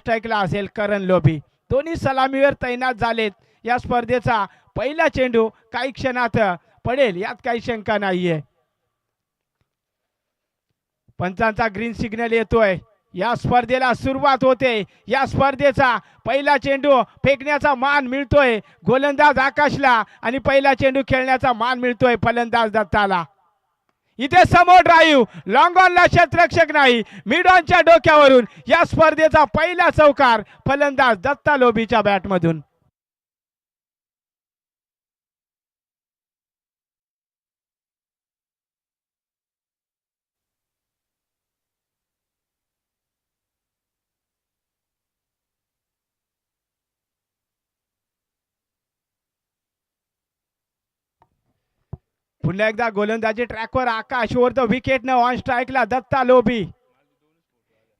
स्ट्राईकला असेल करण लोभी. दोन्ही सलामीवर तैनात झालेत. या स्पर्धेचा पहिला चेंडू काही क्षणात पडेल यात काही शंका नाहीये. पंचांचा ग्रीन सिग्नल येतोय. या स्पर्धेला सुरुवात होते. या स्पर्धेचा पहिला चेंडू फेकण्याचा मान मिळतोय गोलंदाज आकाशला आणि पहिला चेंडू खेळण्याचा मान मिळतोय फलंदाज दत्ताला. इथे समोर ड्राईव्ह, लॉंग ऑनला क्षेत्ररक्षक नाही, मिड ऑनच्या डोक्यावरून या स्पर्धेचा पहिला चौकार फलंदाज दत्ता लोभीच्या बॅटमधून. पुन्हा एकदा गोलंदाजी ट्रॅकवर आकाश ओव्हर द विकेट न ऑन स्ट्राईकला दत्ता लोभी.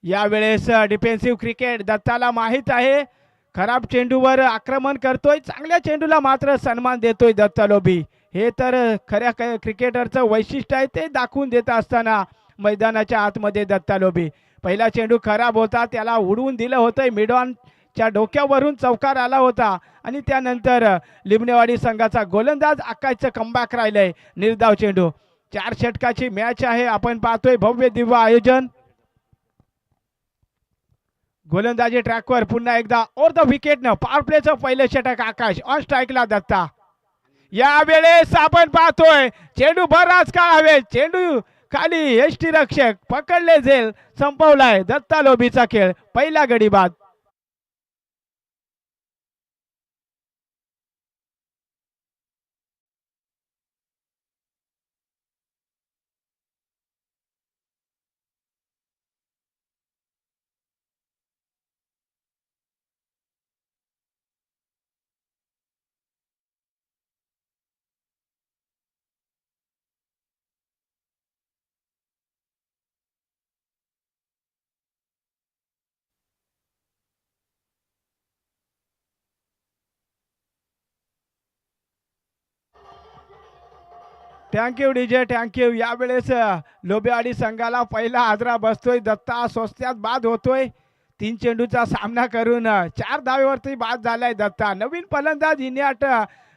यावेळेस डिफेन्सिव्ह क्रिकेट दत्ताला माहित आहे. खराब चेंडूवर आक्रमण करतोय, चांगल्या चेंडूला मात्र सन्मान देतोय दत्ता लोभी. हे तर खऱ्या क्रिकेटरचं वैशिष्ट्य आहे, ते दाखवून देत असताना मैदानाच्या आतमध्ये दत्ता लोभी. पहिला चेंडू खराब होता, त्याला उडवून दिलं होतं. मिडॉनच्या डोक्यावरून चौकार आला होता आणि त्यानंतर लिमणेवाडी संघाचा गोलंदाज आकाशचं कमबॅक राहिलंय. निर्धाव चेंडू, 4 षटकाची मॅच आहे. आपण पाहतोय भव्य दिव्य आयोजन. गोलंदाजी ट्रॅकवर पुन्हा एकदा ओव्हर द विकेट न पॉवर प्लेचं पहिलं षटक आकाश. ऑन स्ट्राईकला दत्ता. यावेळेस आपण पाहतोय चेंडू बराच काळ हवे, चेंडू खाली यष्टी रक्षक पकडले झेल, संपवलाय दत्ता लोभीचा खेळ. पहिला गडी बाद. Thank you DJ, thank you. यावेळेस लोभेवाडी संघाला पहिला आदरा बसतोय. दत्ता स्वस्त्यात बाद होतोय. 3 चेंडूचा सामना करून 4 धावेवरती बाद झालाय दत्ता. नवीन फलंदाज इनियाट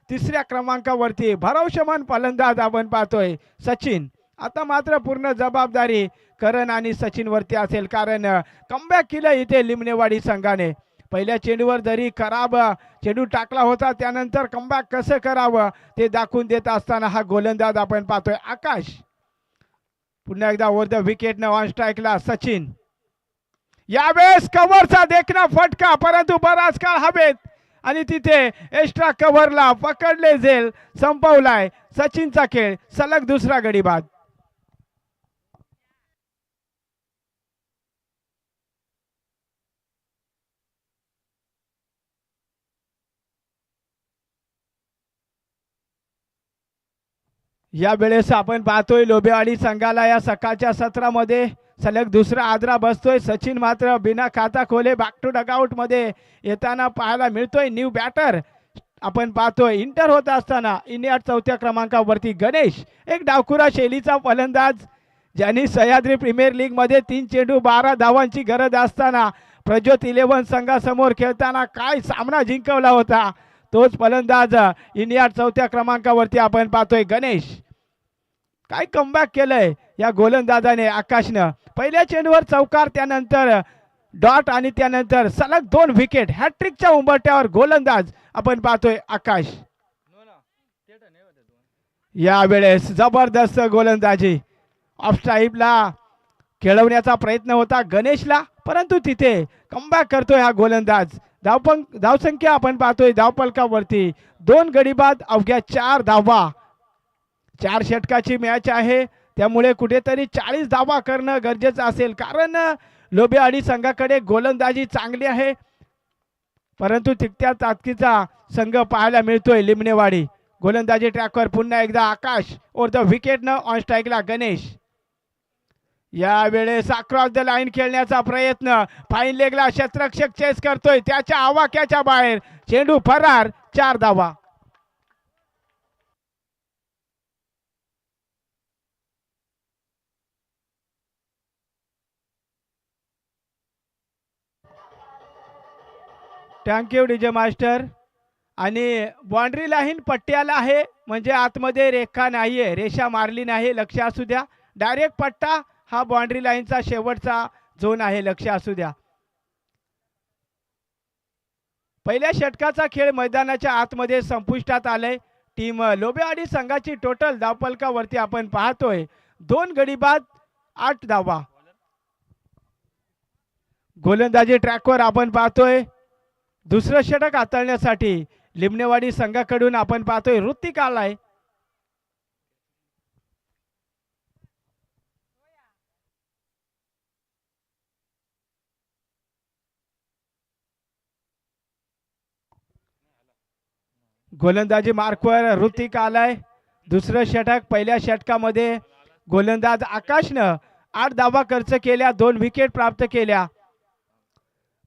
तिसऱ्या क्रमांकावरती भरवशामान फलंदाज आपण पाहतोय सचिन. आता मात्र पूर्ण जबाबदारी करण आणि सचिन वरती असेल, कारण कमबॅक केलं इथे लिमणेवाडी संघाने. पहिल्या चेंडूवर जरी खराब चेंडू टाकला होता, त्यानंतर कमबॅक कसं करावं ते दाखवून देत असताना हा गोलंदाज आपण पाहतोय आकाश. पुन्हा एकदा ओव्हर द विकेट न ऑन स्ट्राईकला सचिन. यावेळेस कव्हरचा देखना फटका, परंतु बराच काळ हवेत आणि तिथे एक्स्ट्रा कव्हरला पकडले झेल, संपवलाय सचिनचा खेळ. सलग दुसरा गडी बाद. यावेळेस आपण पाहतोय लोभेवाडी संघाला या सकाळच्या सत्रामध्ये सलग दुसरा आदरा बसतोय. सचिन मात्र बिना खाता खोले बॅक टू डगआउट मध्ये येताना पाहायला मिळतोय. न्यू बॅटर आपण पाहतोय. इंटर होत असताना इंडिया 4थ्या क्रमांकावरती गणेश, एक डावखुरा शैलीचा फलंदाज, ज्यांनी सह्याद्री प्रीमियर लीग मध्ये 3 चेंडू 12 धावांची गरज असताना प्रज्योत 11 संघासमोर खेळताना काय सामना जिंकवला होता, तोच फलंदाज इंडिया 4थ्या क्रमांकावरती आपण पाहतोय गणेश. काय कमबॅक केलंय या गोलंदाजाने आकाशनं. पहिल्या चेंडूवर चौकार, त्यानंतर डॉट आणि त्यानंतर सलग 2 विकेट. हॅट्रिकच्या उंबरठ्यावर गोलंदाज आपण पाहतोय आकाश. यावेळेस जबरदस्त गोलंदाजी. ऑफ स्ट्राईकला खेळवण्याचा प्रयत्न होता गणेशला, परंतु तिथे कमबॅक करतोय हा गोलंदाज. धावसंख्या आपण पाहतोय धावपलकावरती 2 गडी बाद, अवघ्या 4 धावा. 4 षटकाची मॅच आहे, त्यामुळे कुठेतरी 40 धावा करणं गरजेचं असेल, कारण लोभेवाडी संघाकडे गोलंदाजी चांगली आहे, परंतु तितक्या ताकदीचा संघ पाहायला मिळतोय लिमणेवाडी. गोलंदाजी ट्रॅकवर पुन्हा एकदा आकाश ओव्हर द विकेट न ऑन स्ट्राईकला गणेश. यावेळेस अक्रॉस द लाईन खेळण्याचा प्रयत्न, फाईन लेगला क्षेत्ररक्षक चेस करतोय, त्याच्या आवाक्याच्या बाहेर चेंडू फरार. 4 धावा. Thank you DJ master. आणि बाउंड्री लाईन पट्ट्याला आहे, म्हणजे आतमध्ये रेखा नाहीये, रेषा मारली नाही, लक्ष असू द्या. डायरेक्ट पट्टा हा बाउंड्री लाईनचा शेवटचा झोन आहे, लक्ष असू द्या. पहिल्या षटकाचा खेळ मैदानाच्या आतमध्ये संपुष्टात आलाय. टीम लोबेवाडी संघाची टोटल धावफलकावरती आपण पाहतोय 2 गडी बाद 8 धावा. गोलंदाजी ट्रॅकवर आपण पाहतोय दुसरं षटक हाताळण्यासाठी लिमणेवाडी संघाकडून आपण पाहतोय ऋतिक आलाय. गोलंदाजी मार्कवर ऋतिक आलाय. दुसरं षटक, पहिल्या षटकामध्ये गोलंदाज आकाशनं 8 धावा खर्च केल्या, 2 विकेट प्राप्त केल्या.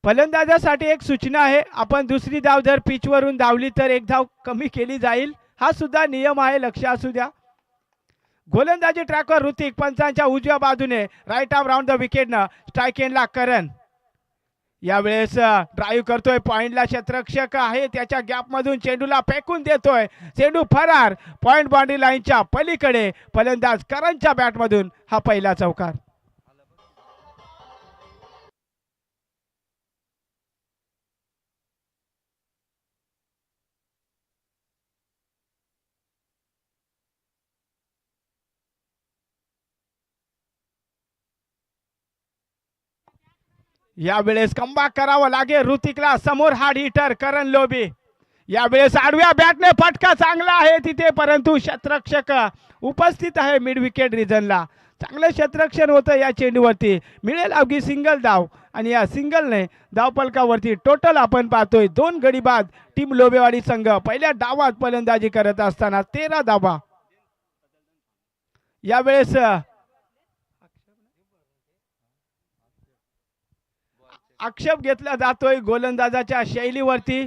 फलंदाजासाठी एक सूचना आहे, आपण दुसरी धाव जर पिचवरून धावली तर 1 धाव कमी केली जाईल, हा सुद्धा नियम आहे, लक्ष असू द्या. गोलंदाजी ट्रॅकवर ऋतिक, पंचांच्या उजव्या बाजूने राईट आर्म राऊंड द विकेटनं स्ट्राईक एंडला करण. यावेळेस ड्राईव्ह करतोय, पॉइंटला क्षेत्ररक्षक आहे, त्याच्या गॅपमधून चेंडूला फेकून देतोय, चेंडू फरार. पॉइंट बाउंड्री लाईनच्या पलीकडे फलंदाज करणच्या बॅटमधून हा पहिला चौकार. यावेळेस कमबॅक करावं लागेल ऋतिकला, समोर हार्ड हिटर करण लोबी. यावेळेस आडव्या बॅटने फटका चांगला आहे तिथे, परंतु क्षेत्ररक्षक उपस्थित आहे मिड विकेट रिजनला. चांगलं क्षेत्ररक्षण होतं या चेंडूवरती, मिळेल अवघी सिंगल धाव. आणि या सिंगलने धावफलकावरती टोटल आपण पाहतोय 2 गडी बाद. टीम लोबेवाडी संघ पहिल्या डावात फलंदाजी करत असताना 13 धावा. यावेळेस आक्षेप घेतला जातोय गोलंदाजाच्या शैलीवरती.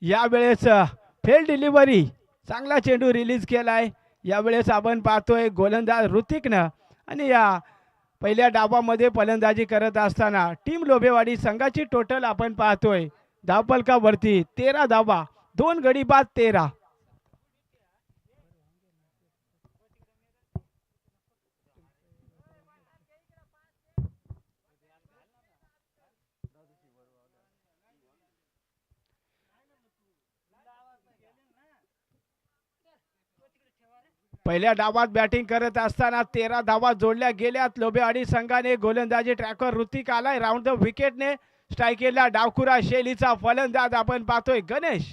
यावेळेस फेल डिलिव्हरी, चांगला चेंडू रिलीज केलाय. यावेळेस आपण पाहतोय गोलंदाज ऋतिकनं. आणि या पहिल्या डावामध्ये फलंदाजी करत असताना टीम लोबेवाडी संघाची टोटल आपण पाहतोय धावफलकावरती 13 धावा, 2 गडी बाद 13. पहिल्या डावात बॅटिंग करत असताना 13 धावा जोडल्या गेल्यात लोबेवाडी संघाने. गोलंदाजी ट्रॅकर ऋतिक आलाय, राऊंड द विकेटने स्ट्राईक केला. डावखुरा शैलीचा फलंदाज आपण पाहतोय गणेश.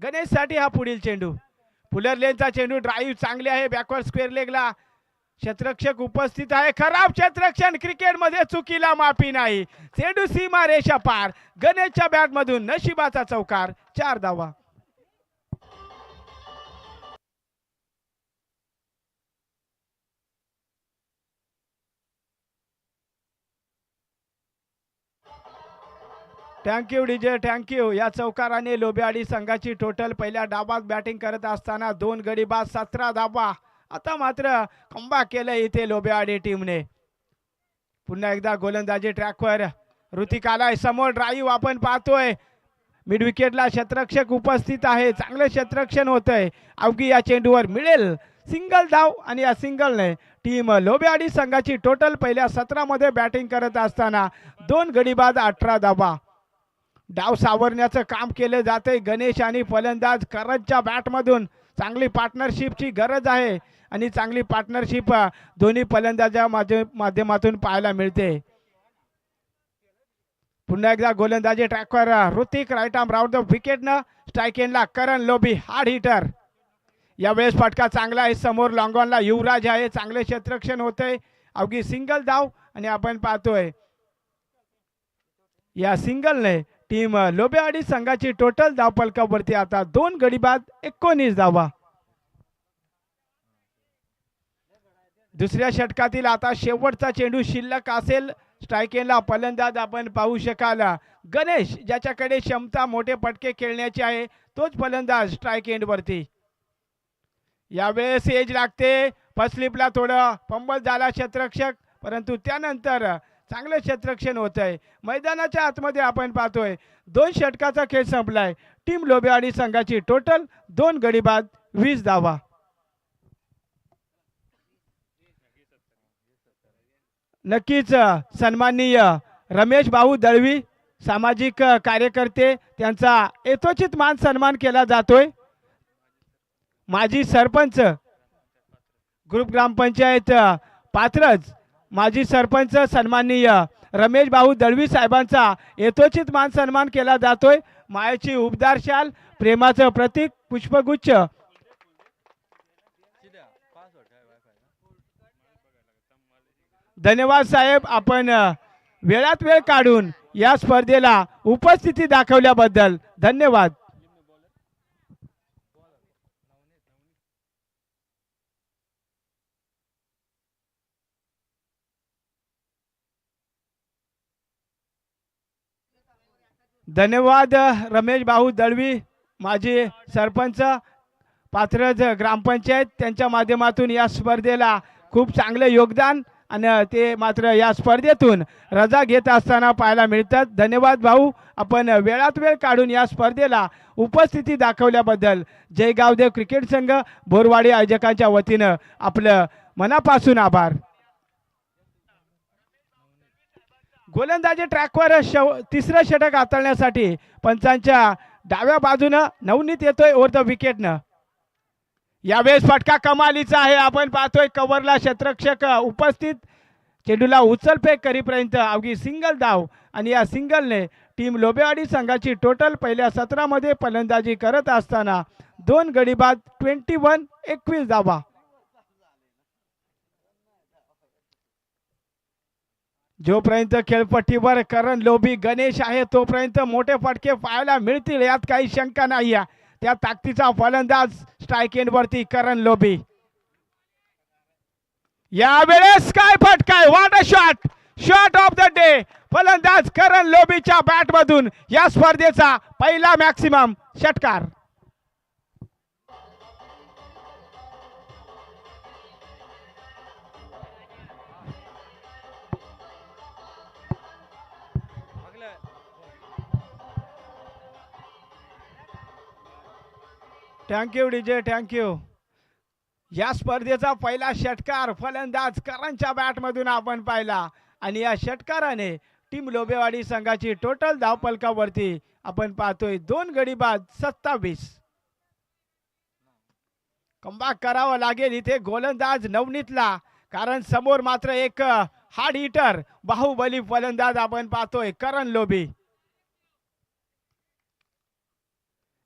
गणेश साठी हा पुढील चेंडू, पुलर लेनचा चेंडू, ड्राईव्ह चांगली आहे, बॅकवर्ड स्क्वेअर लेगला क्षेत्ररक्षक उपस्थित आहे. खराब क्षेत्ररक्षण, क्रिकेटमध्ये चुकीला माफी नाही, चेंडू सीमा रेषा पार. गणेशच्या बॅटमधून नशिबाचा चौकार, 4 धावा. Thank you DJ, thank you. या चौकाराने लोबेवाडी संघाची टोटल पहिल्या डावात बॅटिंग करत असताना 2 गडी बाद 17 धावा. आता मात्र कमबॅक केलं इथे लोबेवाडी टीमने. पुन्हा एकदा गोलंदाजी ट्रॅकवर ऋतिक आलाय, समोर ड्राईव्ह आपण पाहतोय, मिड विकेटला क्षेत्ररक्षक उपस्थित आहे, चांगलं क्षेत्ररक्षण होतंय. अवघी या चेंडूवर मिळेल सिंगल धाव. आणि या सिंगलने टीम लोबेवाडी संघाची टोटल पहिल्या 17 मध्ये बॅटिंग करत असताना 2 गडी बाद 18 धावा. डाव सावरण्याचं काम केलं जाते गणेश आणि फलंदाज करणच्या बॅटमधून चांगली पार्टनरशिपची गरज आहे आणि चांगली पार्टनरशिप दोन्ही फलंदाजा माध्यमातून पाहायला मिळते. पुन्हा एकदा गोलंदाजी ट्रॅकवर Hrithik right arm round the विकेटनं स्ट्राईक एंडला करण लोबी हार्ड हिटर. यावेळेस फटका चांगला आहे समोर लॉंगॉनला युवराज आहे चांगले क्षेत्ररक्षण होते अवघी सिंगल धाव आणि आपण पाहतोय या सिंगलने टीम लोबेवाडी संघाची टोटल धावफलकावरती आता 2 गडी बाद 19 धावा. दुसऱ्या षटकातील आता शेवटचा चेंडू शिल्लक असेल स्ट्राईक एंडला फलंदाज आपण पाहू शकाल गणेश ज्याच्याकडे क्षमता मोठे फटके खेळण्याची आहे तोच फलंदाज स्ट्राईक एंड वरती. यावेळेस एज लागते फस्लिपला थोडं फंबल झाला क्षेत्ररक्षक परंतु त्यानंतर चांगलं क्षेत्ररक्षण होत आहे. मैदानाच्या आतमध्ये आपण पाहतोय 2 षटकाचा खेळ संपलाय. टीम लोबेवाडी संघाची टोटल 2 गडी बाद 20 धावा. नक्कीच सन्माननीय रमेश भाऊ दळवी सामाजिक कार्यकर्ते त्यांचा यथोचित मान सन्मान केला जातोय. माजी सरपंच ग्रुप ग्रामपंचायत पात्रज माजी सरपंच सन्माननीय रमेश भाऊ दळवी साहेबांचा यथोचित मान सन्मान केला जातोय. मायेची उबदार शाल प्रेमाचं प्रतीक पुष्पगुच्छ. धन्यवाद साहेब आपण वेळात वेळ काढून या स्पर्धेला उपस्थिती दाखवल्याबद्दल धन्यवाद. धन्यवाद रमेश भाऊ दळवी माजी सरपंच पात्रज ग्रामपंचायत त्यांच्या माध्यमातून या स्पर्धेला खूप चांगले योगदान आणि ते मात्र या स्पर्धेतून रजा घेत असताना पाहायला मिळतात. धन्यवाद भाऊ आपण वेळात वेळ काढून या स्पर्धेला उपस्थिती दाखवल्याबद्दल जयगावदेव क्रिकेट संघ बोरवाडी आयोजकांच्या वतीनं आपलं मनापासून आभार. गोलंदाजी ट्रॅकवर तिसरं षटक हाताळण्यासाठी पंचांच्या डाव्या बाजूनं नवनीत येतोय ओव्हर द विकेटनं. यावेळेस फटका कमालीचा आहे आपण पाहतोय कव्हरला क्षेत्ररक्षक उपस्थित चेंडूला उचलफेक करीपर्यंत अवघी सिंगल धाव आणि या सिंगलने टीम लोबेवाडी संघाची टोटल पहिल्या सत्रामध्ये फलंदाजी करत असताना 2 गडी बाद 21 धावा. जोपर्यंत खेळपट्टीवर करण लोबी गणेश आहे तोपर्यंत मोठे फटके पाहायला मिळतील यात काही शंका नाही. त्या ताकदीचा फलंदाज स्ट्राईक एंड वरती करण लोबी. यावेळेस काय फटकाय what a shot shot of the day फलंदाज करण लोबीच्या बॅट मधून या स्पर्धेचा पहिला मॅक्सिमम षटकार. Thank you DJ thank you. या स्पर्धेचा पहिला षटकार फलंदाज करणच्या बॅट मधून आपण पाहिला आणि या षटकाराने टीम लोबेवाडी संघाची टोटल धावफलकावरती आपण पाहतोय 2 गडी बाद 27. कमबॅक करावं लागेल इथे गोलंदाज नवनीतला कारण समोर मात्र एक हार्ड हिटर बाहुबली फलंदाज आपण पाहतोय करण लोबी.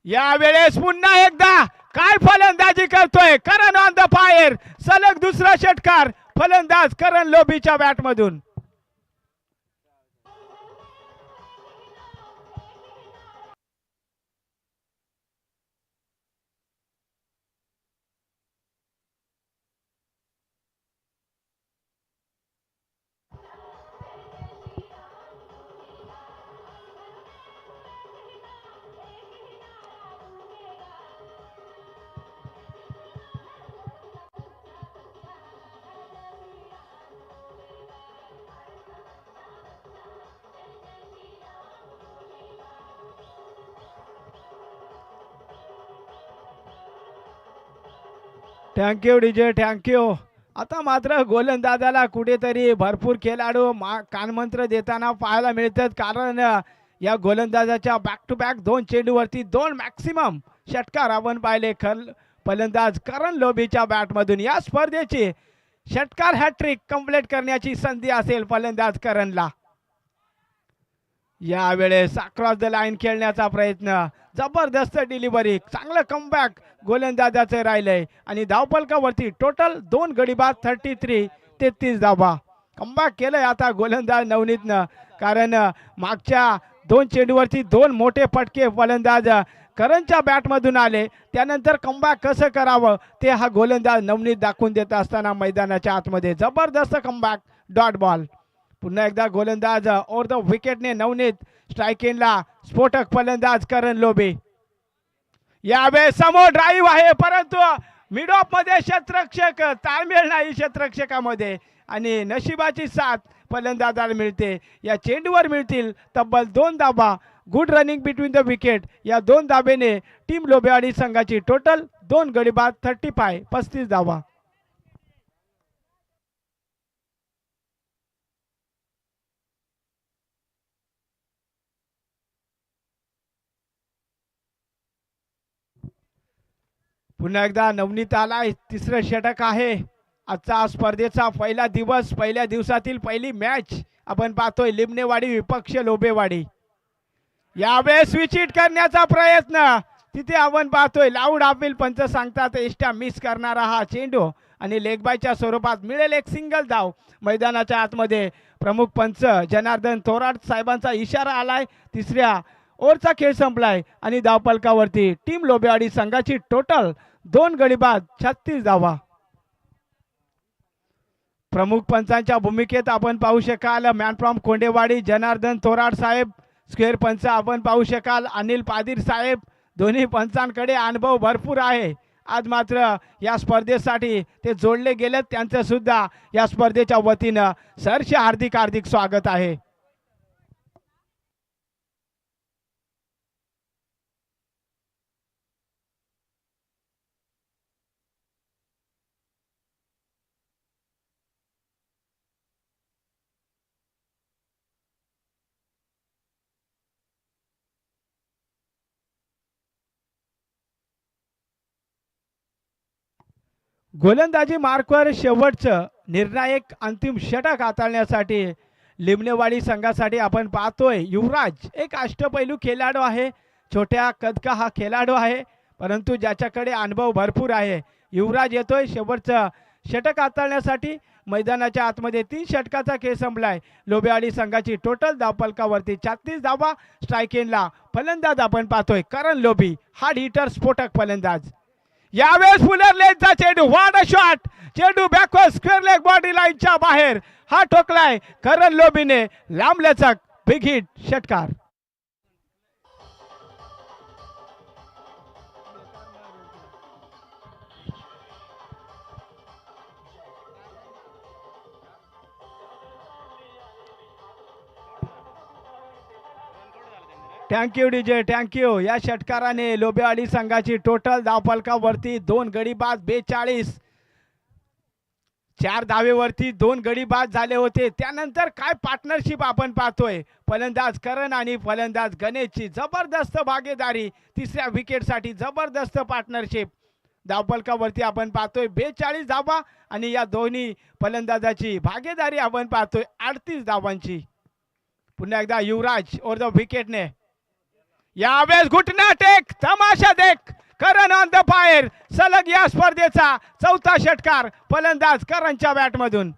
यावेळेस पुन्हा एकदा काय फलंदाजी करतोय करण ऑन द फायर सलग दुसरा षटकार फलंदाज करण लोबीच्या बॅट मधून. Thank you DJ thank you. आता मात्र गोलंदाजाला कुठेतरी भरपूर खेळाडू कानमंत्र देताना पाहायला मिळतात कारण या गोलंदाजाच्या बॅक टू बॅक 2 चेंडूवरती 2 मॅक्सिमम षटकार आपण पाहिले. फलंदाज करण लोबीच्या बॅटमधून या स्पर्धेची षटकार हॅट्रिक कंप्लीट करण्याची संधी असेल फलंदाज करणला. यावेळेस अक्रॉस द लाईन खेळण्याचा प्रयत्न, जबरदस्त डिलिव्हरी, चांगलं कमबॅक गोलंदाजाचे राहिलंय आणि धावफलकावरती टोटल 2 गडी बाद 33 धावा. कमबॅक केलंय आता गोलंदाज नवनीतनं, कारण मागच्या 2 चेंडूवरती 2 मोठे फटके फलंदाज करणच्या बॅटमधून आले. त्यानंतर कमबॅक कसं करावं ते हा गोलंदाज नवनीत दाखवून देत असताना मैदानाच्या आतमध्ये जबरदस्त कमबॅक, डॉट बॉल. पुन्हा एकदा गोलंदाज ओव्हर द विकेटने नवनीत, स्ट्राईक एंडला स्फोटक फलंदाज करण लोबे. यावेळेस समोर ड्राईव्ह आहे, परंतु मिड ऑफ मध्ये क्षेत्ररक्षक, ताळमेळ नाही क्षेत्ररक्षकामध्ये आणि नशिबाची साथ फलंदाजाला मिळते. या चेंडूवर मिळतील तब्बल 2 धाबा. Good running between the wicket. या 2 धाबेने टीम लोबेवाडी संघाची टोटल 2 गडी बाद 35 धावा. पुन्हा एकदा नवनीत आलाय, तिसरं षटक आहे आजचा स्पर्धेचा पहिला दिवस. पहिल्या दिवसातील पहिली मॅच आपण पाहतोय लिमनेवाडी विपक्ष लोबेवाडी. यावेळेस स्विच करण्याचा प्रयत्न, तिथे आपण पाहतोय लाऊड अपील पंच सांगतात एस्टा मिस करणारा हा चेंडू आणि लेग बायच्या स्वरूपात मिळेल एक सिंगल धाव. मैदानाच्या आतमध्ये प्रमुख पंच जनार्दन थोरात साहेबांचा इशारा आलाय. तिसऱ्या ओव्हरचा खेळ संपलाय आणि धावफलकावरती टीम लोबेवाडी संघाची टोटल 2 गडी बाद 36 धावा. प्रमुख पंचांच्या भूमिकेत आपण पाहू शकाल मॅन फ्रॉम कोंडेवाडी जनार्दन थोराट साहेब. स्क्वेअर पंच आपण पाहू शकाल अनिल पादीर साहेब. दोन्ही पंचांकडे अनुभव भरपूर आहे. आज मात्र या स्पर्धेसाठी ते जोडले गेलेत, त्यांचं सुद्धा या स्पर्धेच्या वतीनं सहर्ष हार्दिक स्वागत आहे. गोलंदाजी मार्कवर शेवटचं निर्णायक अंतिम षटक हाताळण्यासाठी लिमनेवाडी संघासाठी आपण पाहतोय युवराज एक अष्टपैलू खेळाडू आहे. छोट्या कदका हा खेळाडू आहे, परंतु ज्याच्याकडे अनुभव भरपूर आहे. युवराज येतोय शेवटचं षटक हाताळण्यासाठी. मैदानाच्या आतमध्ये 3 षटकाचा खेळ संपलाय. लोबेवाडी संघाची टोटल धावफलकावरती 36 धावा. स्ट्राईक एंडला फलंदाज आपण पाहतोय करण लोबी, हार्ड हिटर स्फोटक फलंदाज. यावेळेस फुलर लेगचा चेंडू, व्हाट अ शॉट. चेंडू बॅकवर्ड स्क्वेअर लेग बॉडी लाईनच्या बाहेर हा ठोकलाय करण लोबीने. लांबलचक बिग हिट षटकार. Thank you DJ, thank you. या षटकाराने लोबेवाडी संघाची टोटल धावफलकावरती 2 गडी बाद 42. 4 धावेवरती 2 गडी बाद झाले होते. त्यानंतर काय पार्टनरशिप आपण पाहतोय फलंदाज करण आणि फलंदाज गणेशची जबरदस्त भागीदारी. तिसऱ्या विकेटसाठी जबरदस्त पार्टनरशिप. धावफलकावरती आपण पाहतोय 42 धावा आणि या दोन्ही फलंदाजाची भागीदारी आपण पाहतोय 38 धावांची. पुन्हा एकदा युवराज ओव्हर द विकेटने. यावेळेस घुटना टेक, तमाशा देख, करण ऑन द फायर. सलग या स्पर्धेचा 4था षटकार फलंदाज करणच्या बॅटमधून.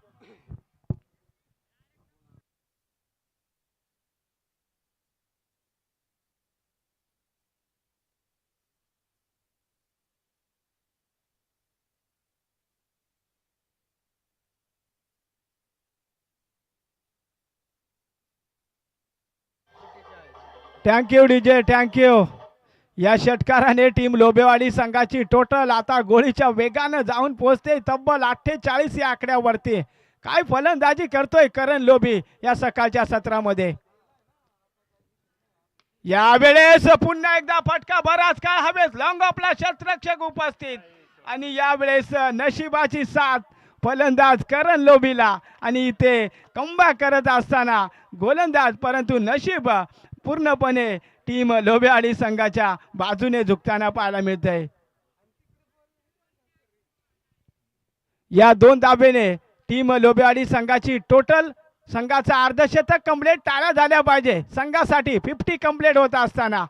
Thank you DJ, thank you. या षटकाराने टीम लोबेवाडी संघाची टोटल आता गोळीच्या वेगानं जाऊन पोहोचते तब्बल 48 या आकड्यावरती. काय फलंदाजी करतोय करण लोबी या सकाळच्या सत्रामध्ये. यावेळेस पुन्हा एकदा फटका, बराच काळ हवेत, लॉंग ऑफला क्षेत्ररक्षक उपस्थित आणि यावेळेस नशिबाची साथ फलंदाज करण लोबीला आणि इथे कमबॅक करत असताना गोलंदाज, परंतु नशीब पूर्णपणे टीम लोबेवाडी संघाच्या बाजूने झुकताना पाहायला मिळतंय. या 2 धावेने टीम लोबेवाडी संघाची टोटल संघाचा अर्धशतक कंप्लीट टाळ्या झाल्या पाहिजे संघासाठी 50 कंप्लीट होत असताना.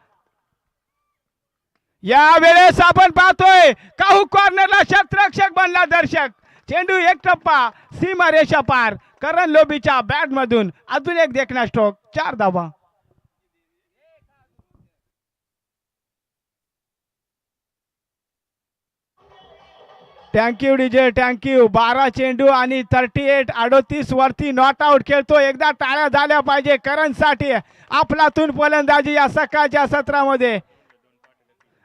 या वेळेस आपण पाहतोय काहू कॉर्नरला क्षेत्ररक्षक बनला दर्शक. चेंडू एक टप्पा सीमारेषा पार. करण लोबीच्या बॅट मधून अजून एक देखणा स्ट्रोक. 4 धावा. Thank you DJ thank you. 12 चेंडू आणि 38 वरती नॉट आउट खेळतोय. एकदा टाळ्या झाल्या पाहिजे करणसाठी. आपलातून फलंदाजी या सकाळच्या सत्रामध्ये.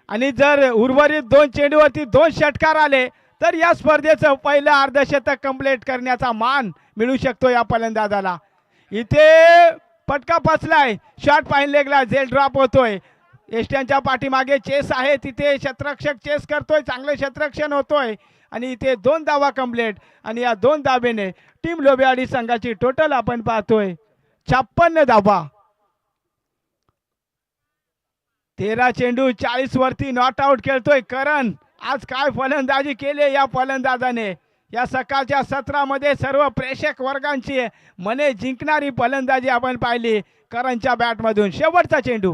आणि जर उर्वरित 2 चेंडूवरती 2 षटकार आले तर या स्पर्धेचं पहिलं अर्धशतक कंप्लीट करण्याचा मान मिळू शकतो या फलंदाजाला. इथे पटका पचलाय. शॉट पाहिन लेगला झेल ड्रॉप होतोय. एस्ट्यांच्या पाठीमागे चेस आहे. तिथे क्षेत्ररक्षक चेस करतोय. चांगले क्षेत्ररक्षण होतोय आणि इथे 2 धावा कंप्लीट. आणि या 2 धावेने टीम लोबेवाडी संघाची टोटल आपण पाहतोय 56 धावा. 13 चेंडू 40 वरती नॉट आउट खेळतोय करण. आज काय फलंदाजी केली या फलंदाजाने. या सकाळच्या सत्रामध्ये सर्व प्रेक्षक वर्गांची मने जिंकणारी फलंदाजी आपण पाहिली करणच्या बॅट मधून. शेवटचा चेंडू.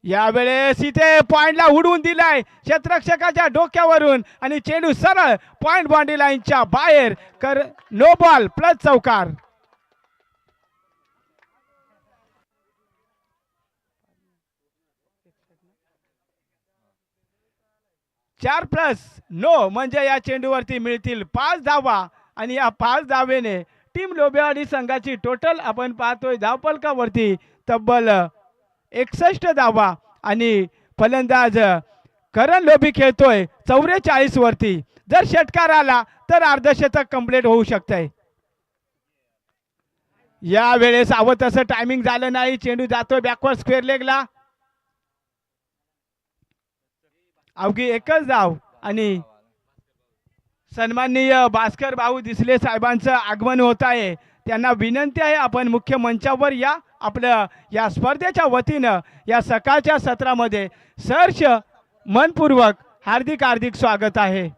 यावेळेस इथे पॉइंटला उडवून दिलाय क्षेत्ररक्षकाच्या डोक्यावरून आणि चेंडू सरळ पॉइंट बाउंड्री लाईनच्या बाहेर. नो बॉल प्लस चौकार. 4 प्लस नो म्हणजे या चेंडूवरती मिळतील 5 धावा. आणि या 5 धावेने टीम लोबेवाडी संघाची टोटल आपण पाहतोय धावफलकावरती तब्बल 61 धावा. आणि फलंदाज करण लोबी खेळतोय 44 वरती. जर षटकार आला तर अर्धशतक कंप्लीट होऊ शकतंय. या वेळेस हवं तसं टायमिंग झालं नाही. चेंडू जातोय बॅकवर्ड स्क्वेअर लेगला. अवघी एकच धाव. आणि सन्माननीय भास्कर भाऊ दिसले साहेबांचं आगमन होत आहे. त्यांना विनंती आहे आपण मुख्य मंचावर या. आपलं या स्पर्धेच्या वतीनं या सकाळच्या सत्रामध्ये सहर्ष मनपूर्वक हार्दिक हार्दिक स्वागत आहे.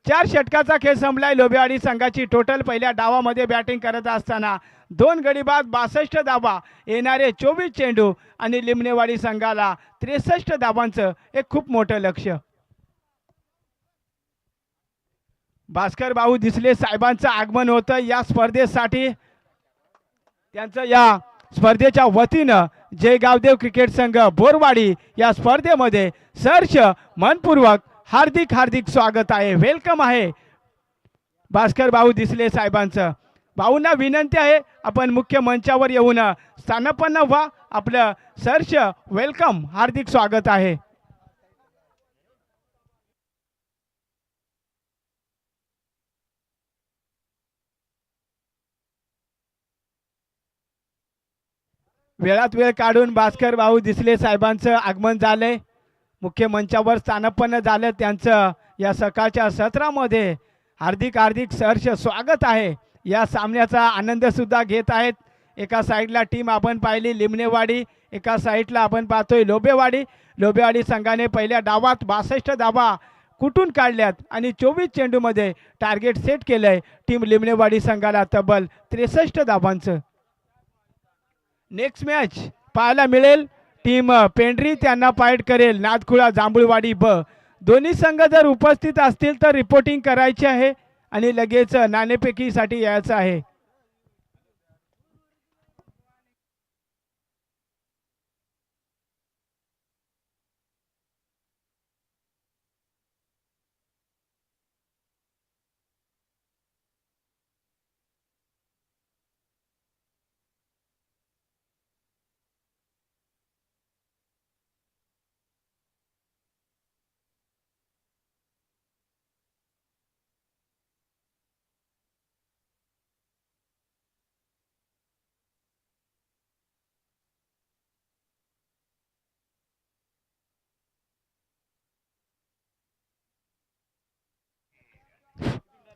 4 षटकाचा खेळ संपलाय. लोबेवाडी संघाची टोटल पहिल्या डावामध्ये बॅटिंग करत असताना 2 गडी बाद 62 धावा. येणारे 24 चेंडू आणि लिमणेवाडी संघाला 63 धावांचं एक खूप मोठं लक्ष्य. भास्कर भाऊ दिसले साहेबांचं आगमन होतं या स्पर्धेसाठी. त्यांचं या स्पर्धेच्या वतीनं जय गावदेव क्रिकेट संघ बोरवाडी या स्पर्धेमध्ये सहर्ष मनपूर्वक हार्दिक हार्दिक स्वागत आहे. वेलकम आहे भास्कर भाऊ दिसले साहेबांचं. भाऊंना विनंती आहे आपण मुख्य मंचावर येऊन स्थानापन्न व्हा. आपलं सहर्ष वेलकम हार्दिक स्वागत आहे. वेळात वेळ काढून भास्कर भाऊ दिसले साहेबांचं आगमन झालंय. मुख्य मंचावर स्थानापन्न झालं. त्यांचं या सकाळच्या सत्रामध्ये हार्दिक हार्दिक सहर्ष स्वागत आहे. या सामन्याचा आनंद सुद्धा घेत आहेत. एका साईडला टीम आपण पाहिली लिमणेवाडी. एका साईडला आपण पाहतोय लोबेवाडी. लोबेवाडी संघाने पहिल्या डावात 62 धावा कुठून काढल्यात आणि 24 चेंडूमध्ये टार्गेट सेट केलंय टीम लिमणेवाडी संघाला तब्बल 63 धावांचं. नेक्स्ट मॅच पाहायला मिळेल. टीम पेंढरी त्यांना फाईट करेल नादखुळा जांभूळवाडी ब. दोन्ही संघ जर उपस्थित असतील तर रिपोर्टिंग करायची आहे आणि लगेच नाणेफेकीसाठी यायचं आहे.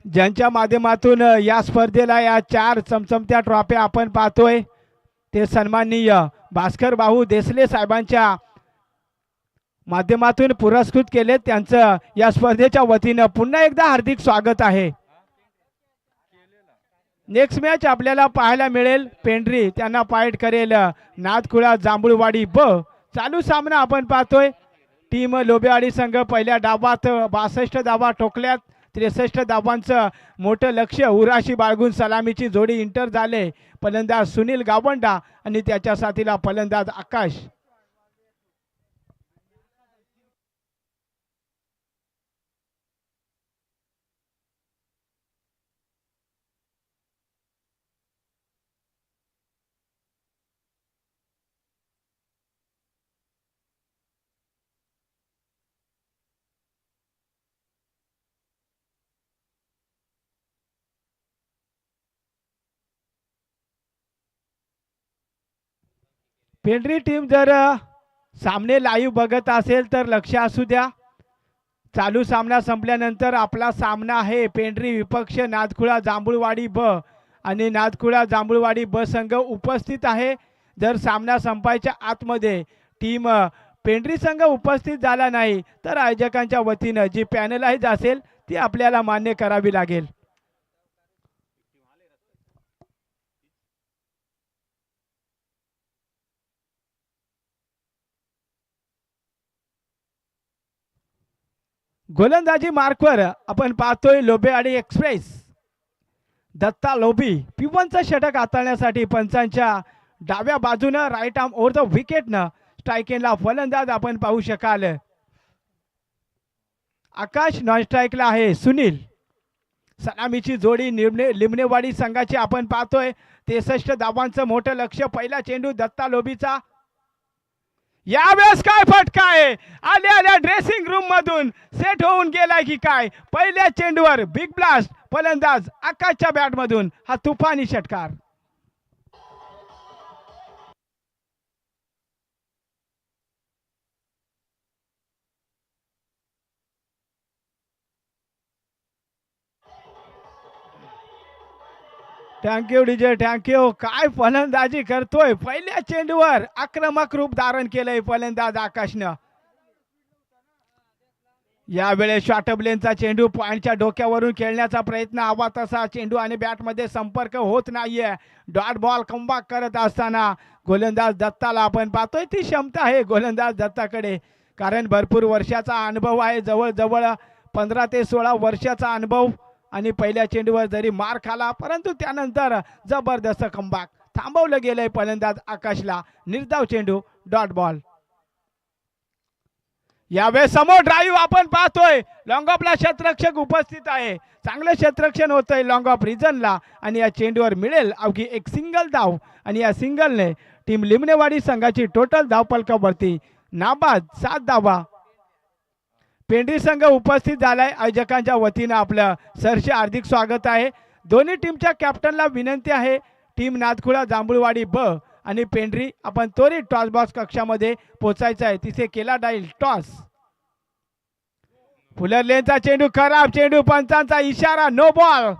ज्यांच्या माध्यमातून या स्पर्धेला या 4 चमचमत्या ट्रॉफ्या आपण पाहतोय ते सन्माननीय भास्कर भाऊ देसले साहेबांच्या माध्यमातून पुरस्कृत केले. त्यांचं या स्पर्धेच्या वतीनं पुन्हा एकदा हार्दिक स्वागत आहे. नेक्स्ट मॅच आपल्याला पाहायला मिळेल. पेंढरी त्यांना फाईट करेल नादखुळा जांभूळवाडी ब. चालू सामना आपण पाहतोय. टीम लोबेवाडी संघ पहिल्या डावात 62 धावा ठोकल्यात. 63 धावांचं मोठं लक्ष उराशी बाळगून सलामीची जोडी इंटर झाले. फलंदाज सुनील गावंडा आणि त्याच्या साथीला फलंदाज आकाश. पेंढरी टीम जर सामने लाईव्ह बघत असेल तर लक्ष असू द्या. चालू सामना संपल्यानंतर आपला सामना आहे पेंढरी विपक्ष नादखुळा जांभूळवाडी ब आणि नादखुळा जांभूळवाडी ब संघ उपस्थित आहे. जर सामना संपायच्या आतमध्ये टीम पेंढरी संघ उपस्थित झाला नाही तर आयोजकांच्या वतीनं जी पॅनलाइज असेल ती आपल्याला मान्य करावी लागेल. गोलंदाजी मार्कवर आपण पाहतोय लोबेवाडी एक्सप्रेस दत्ता लोबी P1चं षटक हाताळण्यासाठी पंचांच्या डाव्या बाजूनं राईट आर्म ओव्हर द विकेटनं स्ट्राईक एंडला फलंदाज आपण पाहू शकाल. आकाश नॉन स्ट्राईकला आहे सुनील. सलामीची जोडी लिमणेवाडी संघाची आपण पाहतोय. 63 धावांचं मोठं लक्ष. पहिला चेंडू दत्ता लोबीचा. यावेळेस काय फटका आहे. आल्या ड्रेसिंग रूम मधून सेट होऊन गेलाय की काय. पहिल्या चेंडूवर बिग ब्लास्ट. फलंदाज आकाशच्या बॅट मधून हा तुफानी षटकार. Thank you DJ thank you. काय फलंदाजी करतोय. पहिल्या चेंडूवर आक्रमक रूप धारण केलंय फलंदाज आकाशनं. यावेळेस शॉर्टबलेनचा चेंडू पॉइंटच्या डोक्यावरून खेळण्याचा प्रयत्न. हवा तसा चेंडू आणि बॅटमध्ये संपर्क होत नाहीये. डॉट बॉल कमबॅक करत असताना गोलंदाज दत्ताला आपण पाहतोय. ती क्षमता आहे गोलंदाज दत्ताकडे कारण भरपूर वर्षाचा अनुभव आहे. जवळजवळ 15 ते 16 वर्षाचा अनुभव. आणि पहिल्या चेंडूवर जरी मार खाला परंतु त्यानंतर जबरदस्त कमबॅक. थांबवलं गेलंय फलंदाज आकाशला. निर्धाव चेंडू डॉट बॉल. यावेळेस समोर ड्राईव्ह आपण पाहतोय. लॉंग ऑफला क्षेत्ररक्षक उपस्थित आहे. चांगलं क्षेत्ररक्षण होतंय लॉंग ऑफ रिजनला आणि या चेंडूवर मिळेल अवघी एक सिंगल धाव आणि या सिंगलने टीम लिमणेवाडी संघाची टोटल धावफलकावरती नाबाद 7 धावा. पेंढरी संघ उपस्थित झालाय. आयोजकांच्या वतीनं आपलं सरसे हार्दिक स्वागत आहे. दोन्ही टीमच्या कॅप्टनला विनंती आहे. टीम नादखुळा जांभूळवाडी ब आणि पेंढरी आपण त्वरित टॉस बॉक्स कक्षामध्ये पोहोचायचं आहे. तिथे केला जाईल टॉस. फुलरलेनचा चेंडू खराब. चेंडू पंचांचा इशारा नो बॉल.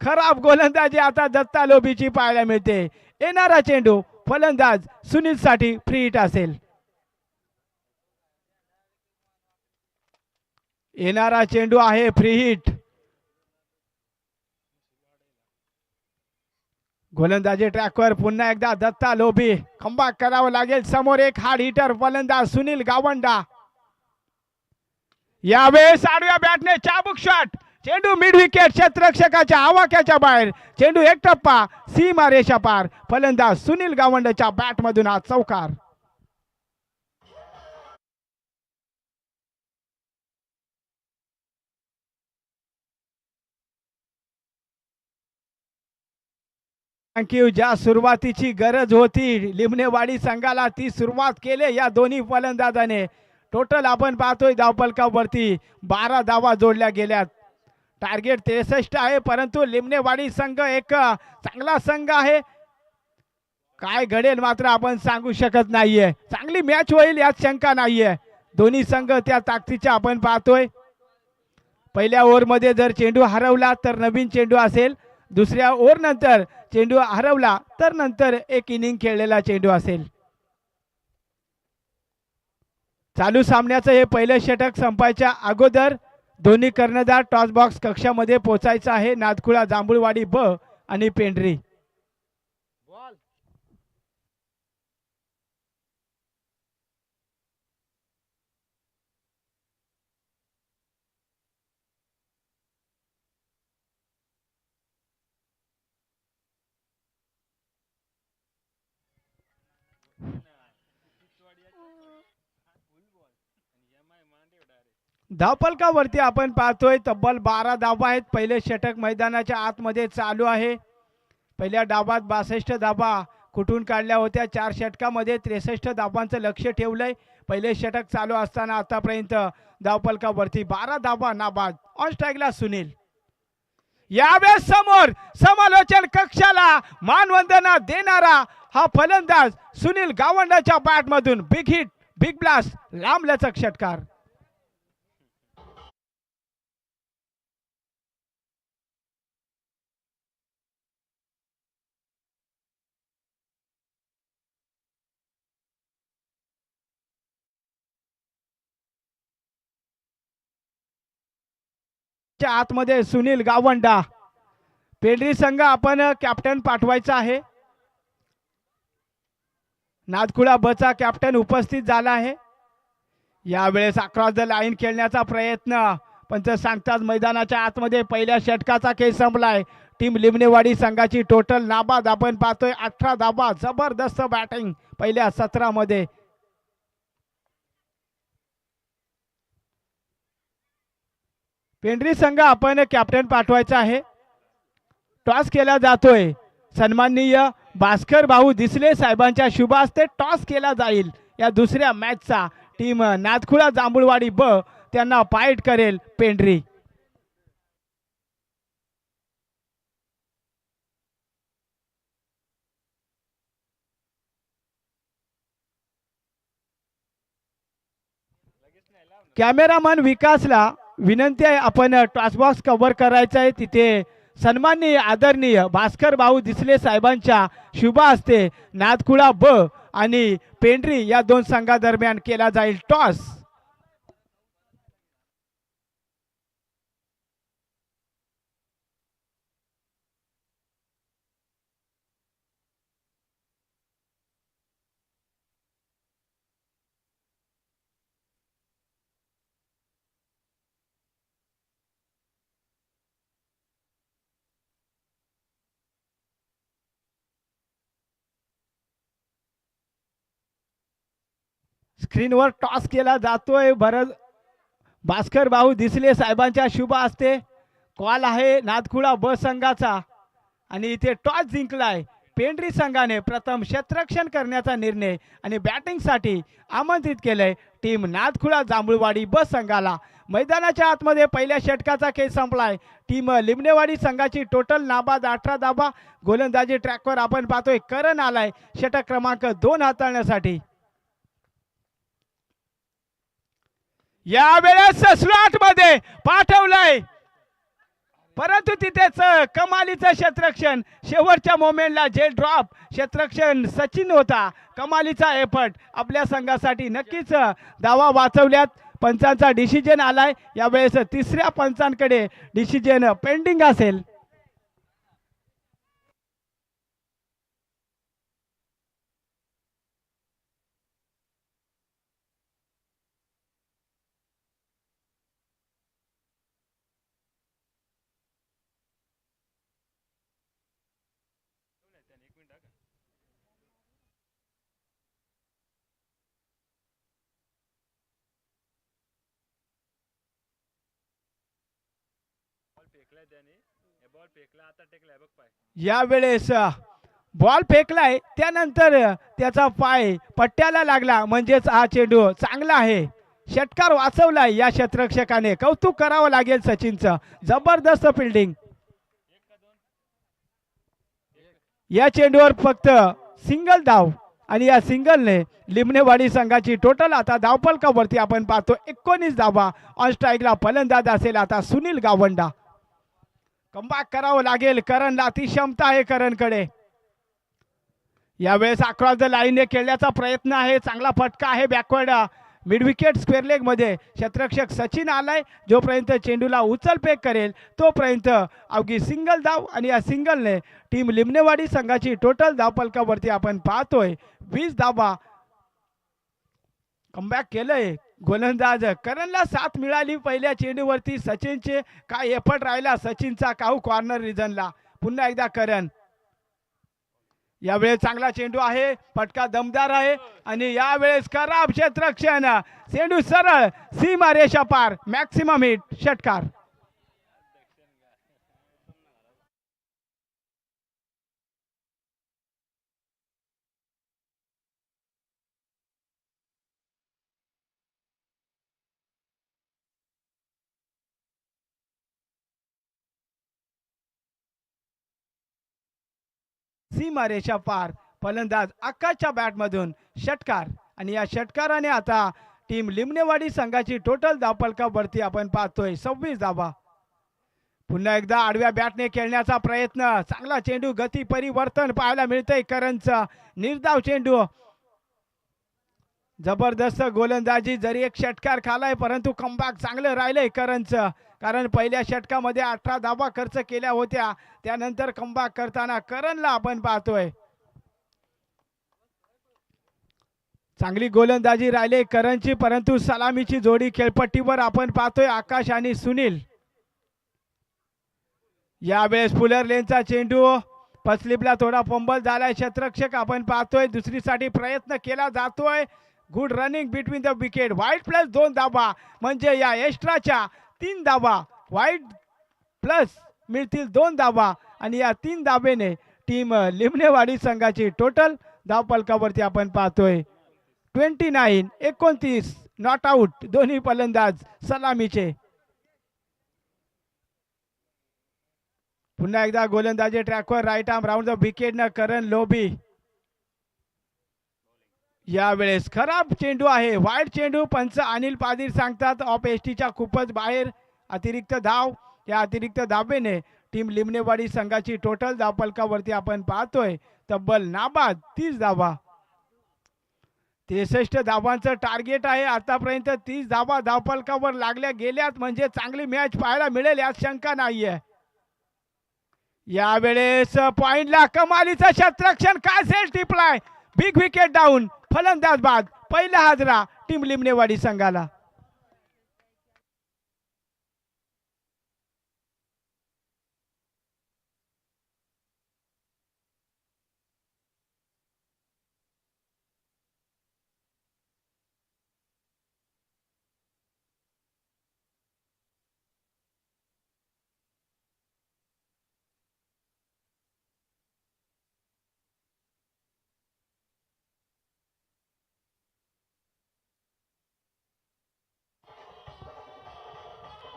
खराब गोलंदाजी आता दत्ता लोबीची पाहायला मिळते. येणारा चेंडू फलंदाज सुनील साठी फ्री हिट असेल. येणारा चेंडू आहे फ्री हिट. गोलंदाजी ट्रॅकवर पुन्हा एकदा दत्ता लोबी. कमबॅक करावं लागेल. समोर एक हार्ड हिटर फलंदाज सुनील गावंडा. यावेळेस आडव्या बॅटने चाबूक शॉट. चेंडू मिड विकेट क्षेत्ररक्षकाच्या आवाक्याच्या बाहेर. चेंडू एक टप्पा सीमा रेषा पार. फलंदाज सुनील गावंडाच्या बॅट मधून हा चौकार. थँक्यू. ज्या सुरुवातीची गरज होती लिमणेवाडी संघाला ती सुरुवात केली या दोन्ही फलंदाजाने. टोटल आपण पाहतोय धावफलकावरती 12 धावा जोडल्या गेल्यात. टार्गेट 63 आहे परंतु लिमणेवाडी संघ एक चांगला संघ आहे. काय घडेल मात्र आपण सांगू शकत नाहीये. चांगली मॅच होईल यात शंका नाहीये. दोन्ही संघ त्या ताकदीच्या आपण पाहतोय. पहिल्या ओव्हरमध्ये जर चेंडू हरवला तर नवीन चेंडू असेल. दुसऱ्या ओव्हर नंतर चेंडू हरवला तर नंतर एक इनिंग खेळलेला चेंडू असेल. चालू सामन्याचं हे पहिलं षटक संपायच्या अगोदर दोन्ही कर्णधार टॉस बॉक्स कक्षामध्ये पोहोचायचं आहे. नादखुळा जांभूळवाडी ब आणि पेंढरी. धावफलकावरती आपण पाहतोय तब्बल 12 धावा आहेत. पहिले षटक मैदानाच्या आतमध्ये चालू आहे. पहिल्या डावात 62 धावा कुठून काढल्या होत्या. 4 षटकामध्ये 63 धावांचं लक्ष ठेवलंय. पहिले षटक चालू असताना आतापर्यंत धावफलकावरती 12 धावा नाबाद. ऑन स्ट्राईकला सुनील. यावेळेस समोर समालोचन कक्षाला मानवंदना देणारा हा फलंदाज सुनील गावंडाच्या बॅटमधून बिग हिट, बिग ब्लास्ट, लांबलचक षटकार. आतमध्ये सुनील गावंडा. पेंढरी संघ आपण कॅप्टन पाठवायचा आहे. नादखुळा बचा कॅप्टन उपस्थित झाला आहे. यावेळेस अक्रॉस द लाईन खेळण्याचा प्रयत्न पंच सांगतात मैदानाच्या आतमध्ये पहिल्या षटकाचा खेळ संपलाय. टीम लिमणेवाडी संघाची टोटल नाबाद आपण पाहतोय 18 धावा. जबरदस्त बॅटिंग पहिल्या 17 मध्ये. पेंढरी संघ आपण कॅप्टन पाठवायचा आहे. टॉस केला जातोय. सन्माननीय भास्कर भाऊ दिसले साहेबांच्या शुभ हस्ते टॉस केला जाईल या दुसऱ्या मॅचचा. टीम नादखुळा जांभूळवाडी ब त्यांना फाईट करेल पेंढरी. कॅमेरामन विकासला विनंती आहे आपण टॉस बॉक्स कव्हर करायचा आहे. तिथे सन्माननीय आदरणीय भास्कर भाऊ दिसले साहेबांच्या शुभ हस्ते नादखुळा ब आणि पेंढरी या दोन संघादरम्यान केला जाईल टॉस. स्क्रीनवर टॉस केला जातोय. भरत भास्कर भाऊ दिसले साहेबांच्या शुभ हस्ते कॉल आहे नादखुळा ब संघाचा आणि इथे टॉस जिंकलाय पेंढरी संघाने. प्रथम क्षेत्ररक्षण करण्याचा निर्णय आणि बॅटिंगसाठी आमंत्रित केलंय टीम नादखुळा जांभूळवाडी ब संघाला. मैदानाच्या आतमध्ये पहिल्या षटकाचा खेळ संपलाय. टीम लिमणेवाडी संघाची टोटल नाबाद 18 धावा. गोलंदाजी ट्रॅकवर आपण पाहतोय करण आलाय षटक क्रमांक 2 हाताळण्यासाठी. यावेळेस स्लॉट मध्ये पाठवलंय परंतु तिथेच कमालीचं क्षेत्ररक्षण. शेवटच्या मोमेंटला जे ड्रॉप क्षेत्ररक्षण सचिन होता. कमालीचा एफर्ट आपल्या संघासाठी. नक्कीच धावा वाचवल्यात. पंचांचा डिसिजन आलाय. यावेळेस तिसऱ्या पंचांकडे डिसिजन पेंडिंग असेल. यावेळेस बॉल फेकलाय त्यानंतर त्याचा पाय पट्ट्याला लागला म्हणजेच हा चेंडू चांगला आहे. षटकार वाचवलाय या क्षेत्ररक्षकाने. कौतुक करावं लागेल सचिनचं. जबरदस्त फिल्डिंग. या चेंडूवर फक्त सिंगल धाव आणि या सिंगलने लिमणेवाडी संघाची टोटल आता धावफलकावरती आपण पाहतो 19 धावा. ऑन स्ट्राईकला फलंदाज असेल आता सुनील गावंडा. कमबॅक करावं लागेल करणला, ती क्षमता आहे करणकडे. यावेळेस अक्रॉस द लाईनने खेळण्याचा प्रयत्न आहे, चांगला फटका आहे backward mid wicket square leg मध्ये. क्षेत्ररक्षक सचिन आलाय, जोपर्यंत चेंडूला उचलफेक करेल तोपर्यंत अवघी सिंगल धाव, आणि या सिंगलने टीम लिमनेवाडी संघाची टोटल धावफलकावरती आपण पाहतोय 20 धावा. कमबॅक केलंय गोलंदाज करणला, साथ मिळाली पहिल्या चेंडूवरती. सचिनचे काय एफर्ट राहिला सचिनचा काहू कॉर्नर रिजनला. पुन्हा एकदा करण, यावेळेस चांगला चेंडू आहे, फटका दमदार आहे, आणि यावेळेस खराब क्षेत्ररक्षण, चेंडू सरळ सीमा रेषा पार, मॅक्सिमम हिट, षटकार. सीमा रेषा पार, फलंदाज आकाशच्या बॅटमधून षटकार, आणि या षटकाराने आता टीम लिमनेवाडी संघाची टोटल धावफलकावरती आपण पाहतोय 26 धावा. पुन्हा एकदा आडव्या बॅटने खेळण्याचा प्रयत्न, चांगला चेंडू, गती परिवर्तन पाहायला मिळतंय करणचा, निर्धाव चेंडू, जबरदस्त गोलंदाजी. जरी एक षटकार खालाय परंतु कमबॅक चांगलं राहिलंय करणचं, कारण पहिल्या षटकामध्ये 18 धावा खर्च केल्या होत्या, त्यानंतर कमबॅक करताना करणला आपण पाहतोय. चांगली गोलंदाजी राहिली करणची, परंतु सलामीची जोडी खेळपट्टीवर आपण पाहतोय आकाश आणि सुनील. यावेळेस फुलर लेनचा चेंडू पस्लिपला थोडा फंबल झालाय, क्षेत्ररक्षक आपण पाहतोय दुसरीसाठी प्रयत्न केला जातोय. Good running between the wicket, वाईट प्लस 2 धावा, म्हणजे या एक्स्ट्राच्या 3 धावा, वाईट प्लस मिळतील 2 धावा, आणि या 3 धावेने टीम लिमनेवाडी संघाची टोटल धावफलकावरती आपण पाहतोय 29-29, नॉट आउट दोन्ही फलंदाज सलामीचे. पुन्हा एकदा गोलंदाजी ट्रॅकवर, right arm round the wicket न करण लोबी. यावेळेस खराब चेंडू आहे, वाईट चेंडू, पंच अनिल पादीर सांगतात ऑफ एसटीच्या खूपच बाहेर, अतिरिक्त धाव. या अतिरिक्त धावेने टीम लिमनेवाडी संघाची टोटल धावफलकावरती आपण पाहतोय तब्बल नाबाद 30 धावा. 63 धावांचं टार्गेट आहे आतापर्यंत. 30 धावा धावफलकावर लागल्या गेल्यात म्हणजे चांगली मॅच पाहायला मिळेल यात शंका नाहीये. यावेळेस पॉइंटला कमालीचं क्षेत्ररक्षण, काय सेल टिपलाय, बिग विकेट डाऊन, फलंदाज बाद, पहिला हाजरा टीम लिमनेवाडी संघाला.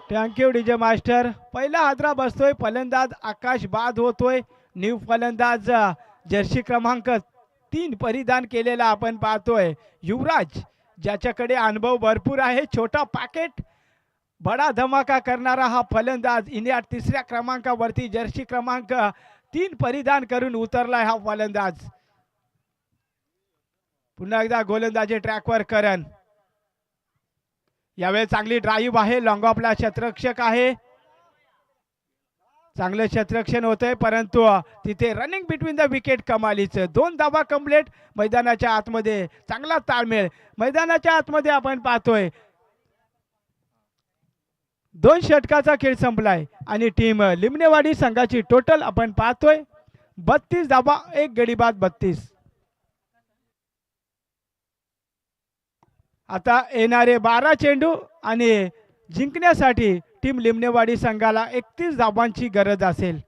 Thank you DJ master. पहिला हादरा बसतोय, फलंदाज आकाश बाद होतोय. न्यू फलंदाज जर्सी क्रमांक 3 परिधान केलेला आपण पाहतोय युवराज, ज्याच्याकडे अनुभव भरपूर आहे. छोटा पॅकेट बडा धमाका करणारा हा फलंदाज इंडिया 3ऱ्या क्रमांकावरती जर्सी क्रमांक 3 परिधान करून उतरलाय हा फलंदाज. पुन्हा एकदा गोलंदाजी ट्रॅकवर करण. यावेळी चांगली ड्राईव्ह आहे, लॉंग ऑफला क्षेत्ररक्षक आहे, चांगलं क्षेत्ररक्षण होतंय, परंतु तिथे रनिंग बिटवीन द विकेट कमालीचं. 2 धावा कंप्लीट. मैदानाच्या आतमध्ये चांगला ताळमेळ, मैदानाच्या आतमध्ये आपण पाहतोय 2 षटकाचा खेळ संपलाय, आणि टीम लिमनेवाडी संघाची टोटल आपण पाहतोय 32 धावा, 1 गडी बाद 32. आता येणारे 12 चेंडू, आणि जिंकण्यासाठी टीम लिमनेवाडी संघाला 31 धावांची गरज असेल.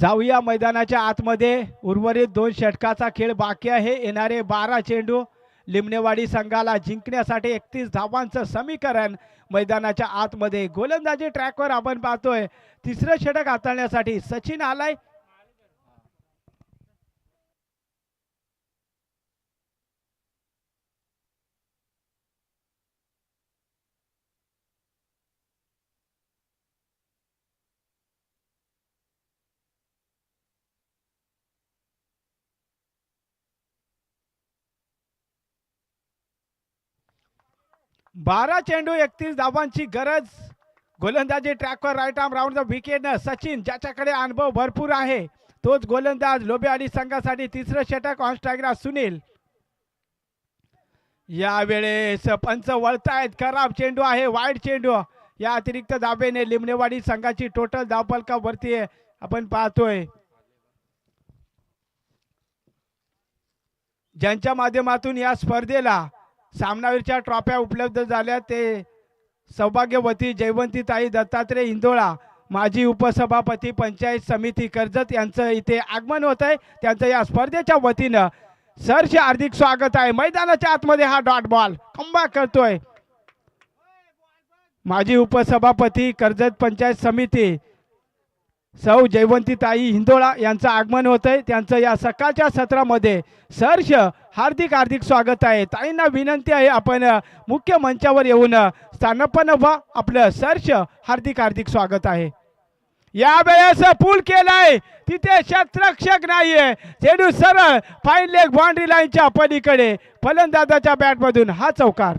जाऊया मैदानाच्या आतमध्ये. उर्वरित 2 षटकाचा खेळ बाकी आहे. येणारे 12 चेंडू लिमणेवाडी संघाला जिंकण्यासाठी 31 धावांचं समीकरण मैदानाच्या आतमध्ये. गोलंदाजी ट्रॅकवर आपण पाहतोय. तिसरं षटक हाताळण्यासाठी सचिन आलाय. 12 चेंडू 31 धावांची गरज. गोलंदाजी ट्रॅकवर राईट आर्म राऊंड द विकेटनं सचिन, ज्याच्याकडे अनुभव भरपूर आहे, तोच गोलंदाज लोबेवाडी संघासाठी. तिसरं षटक ऑन स्ट्राईकला सुनील. यावेळेस पंच वळतायत. खराब चेंडू आहे, वाईट चेंडू. या अतिरिक्त धाबेने लिमणेवाडी संघाची टोटल धावफलका वरती आपण पाहतोय. ज्यांच्या माध्यमातून या स्पर्धेला सामनावीरच्या ट्रॉफ्या उपलब्ध झाल्या ते सौभाग्यवती जयवंतीताई दत्तात्रय इंदोळा, माजी उपसभापती पंचायत समिती कर्जत यांचं इथे आगमन होत आहे. त्यांचं या स्पर्धेच्या वतीनं सरचे हार्दिक स्वागत आहे. मैदानाच्या आतमध्ये हा डॉट बॉल खंबा करतोय. माजी उपसभापती कर्जत पंचायत समिती सौ जयवंतीताई हिंदोळा यांचं आगमन होत आहे. त्यांचं या सकाळच्या सत्रामध्ये सहर्ष हार्दिक हार्दिक स्वागत आहे. ताईंना विनंती आहे आपण मुख्य मंचावर येऊन स्थानपन्न व्हा. आपलं सहर्ष हार्दिक हार्दिक स्वागत आहे. यावेळेस पूल केलाय, तिथे क्षेत्ररक्षक नाहीये. चेंडू सरळ फाईन लेग बाउंड्री लाईनच्या पलीकडे. फलंदाजाच्या बॅटमधून हा चौकार.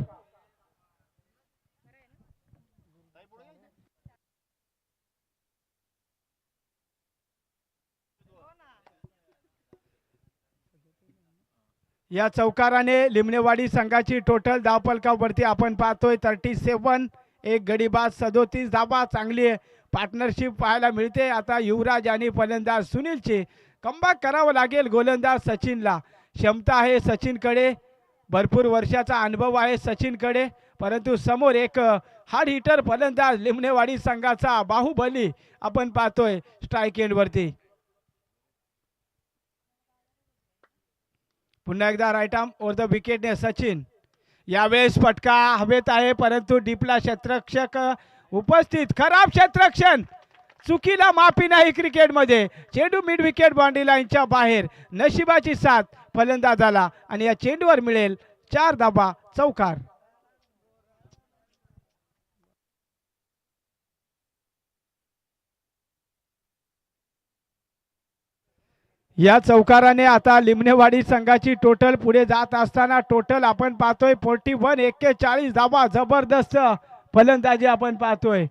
या चौकाराने लिमणेवाडी संघाची टोटल धावफलकावरती आपण पाहतोय 37. एक गडीबाज 37 धावा. चांगली पार्टनरशिप पाहायला मिळते. आता युवराज आणि फलंदाज सुनीलची कमबॅक करावं लागेल. गोलंदाज सचिनला क्षमता आहे सचिनकडे, भरपूर वर्षाचा अनुभव आहे सचिनकडे, परंतु समोर एक हार्ड हिटर फलंदाज लिमणेवाडी संघाचा बाहुबली आपण पाहतोय स्ट्राईक एंडवरती. पुन्हा एकदा राईट आर्म ओव्हर द विकेटने सचिन. यावेळेस फटका हवेत आहे, परंतु डीपला क्षेत्ररक्षक उपस्थित. खराब क्षेत्ररक्षण, चुकीला माफी नाही क्रिकेटमध्ये. चेंडू मिड विकेट बाउंड्री लाईनच्या बाहेर. नशिबाची साथ फलंदाजाला आणि या चेंडूवर मिळेल 4 धावा, चौकार. या चौकाराने आता लिमणेवाडी संघाची टोटल पुढे जात असताना टोटल आपण पाहतोय 41. 41 धावा. जबरदस्त फलंदाजी आपण पाहतोय.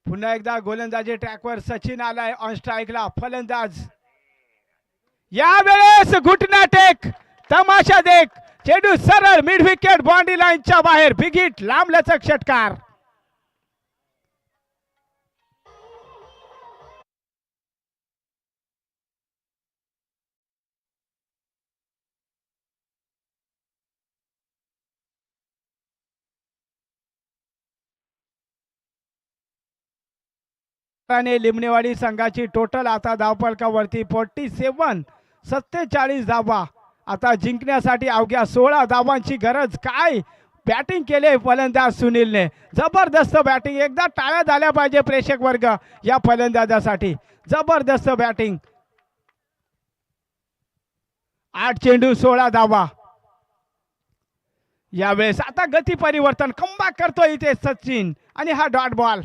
पुन्हा एकदा गोलंदाजी ट्रॅकवर सचिन आलाय. ऑन स्ट्राईकला फलंदाज. यावेळेस घुटना टेक, तमाशा देख. चेंडू सरळ मिड विकेट बाउंड्री लाईनच्या बाहेर. बिगिट लांबलचक षटकार. लिमणेवाडी संघाची टोटल आता धावफलकावरती 47. 47 धावा. आता जिंकण्यासाठी अवघ्या 16 धावांची गरज. काय बॅटिंग केले फलंदाज सुनीलने, जबरदस्त बॅटिंग. एकदा टाळ्या झाल्या पाहिजे प्रेक्षक वर्ग या फलंदाजासाठी. जबरदस्त बॅटिंग. 8 चेंडू 16 धावा. यावेळेस आता गती परिवर्तन, कमबॅक करतो इथे सचिन आणि हा डॉट बॉल.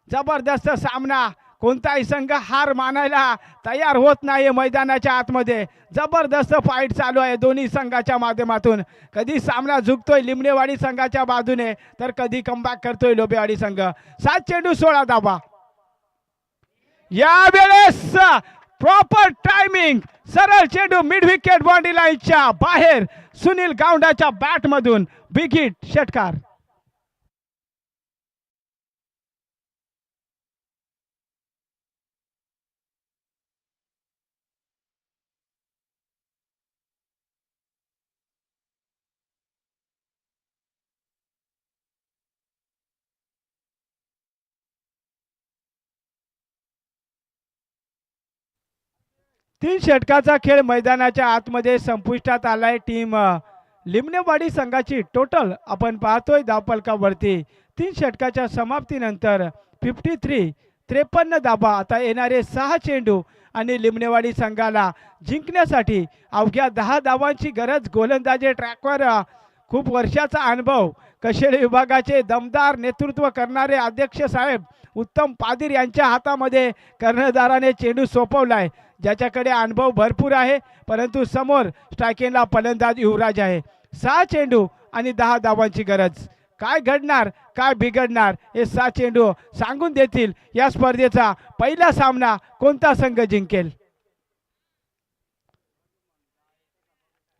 जबरदस्त सामना. कोणताही संघ हार मानायला तयार होत नाही मैदानाच्या आतमध्ये. जबरदस्त फाईट चालू आहे दोन्ही संघाच्या माध्यमातून. कधी सामना झुकतोय लिमणेवाडी संघाच्या बाजूने, तर कधी कमबॅक करतोय लोबेवाडी संघ. 7 चेंडू 16 धावा. यावेळेस प्रॉपर टायमिंग, सरळ चेंडू मिड विकेट बाउंड्री लाईनच्या बाहेर. सुनील गावंडाच्या बॅटमधून बिग हिट षटकार. तीन षटकाचा खेळ मैदानाच्या आतमध्ये संपुष्टात आलाय. टीम लिमणेवाडी संघाची टोटल आपण पाहतोय धावफलकावरती 3 षटकाच्या समाप्तीनंतर 53 धावा. आता येणारे 6 चेंडू आणि लिमणेवाडी संघाला जिंकण्यासाठी अवघ्या 10 धावांची गरज. गोलंदाजी ट्रॅकवर खूप वर्षाचा अनुभव, कशेळी विभागाचे दमदार नेतृत्व करणारे अध्यक्ष साहेब उत्तम पादीर यांच्या हातामध्ये कर्णधाराने चेंडू सोपवलाय. ज्याच्याकडे अनुभव भरपूर आहे, परंतु समोर स्ट्रायकिंगला फलंदाज युवराज आहे. 6 चेंडू आणि 10 धावांची गरज. काय घडणार, काय बिघडणार हे 6 चेंडू सांगून देतील. या स्पर्धेचा पहिला सामना कोणता संघ जिंकेल?